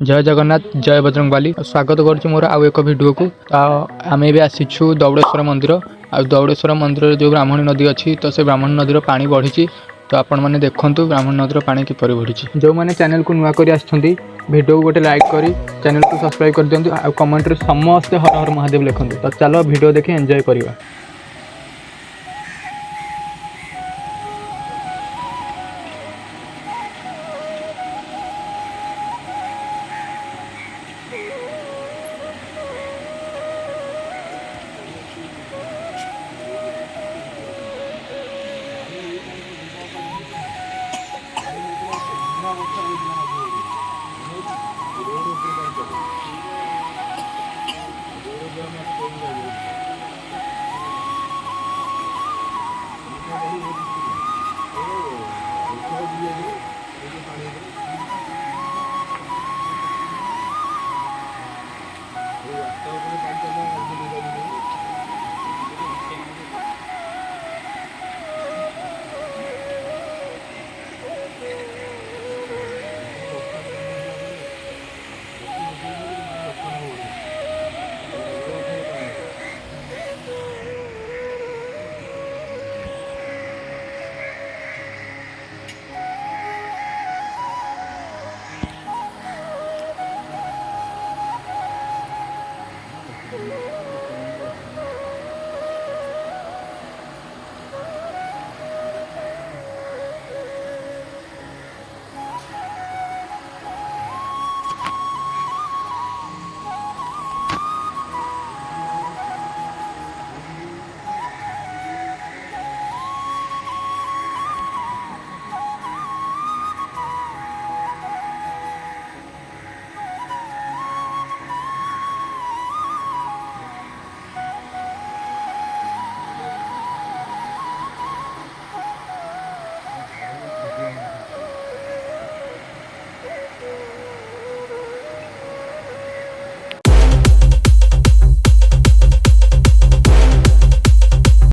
जय जगन्नाथ जय बजरंगबाली स्वागत करुँ मोर आउ एक भिडियो को आम ए आसीचु दौड़ेश्वर मंदिर आ दौड़ेश्वर मंदिर जो ब्राह्मणी नदी अच्छी तो से ब्राह्मणी नदीर पानी बढ़ी तो आपण मैंने देखूँ ब्राह्मणी नदीर पानी किपर बढ़ी जो मैंने चैनल को नुआ कर भिडियो को गोटे लाइक कर चैनल को सब्सक्राइब कर दिंतु आ कमेंट समस्ते हर हर महादेव लिखुँ तो चलो भिडियो देखि एंजॉय करवा।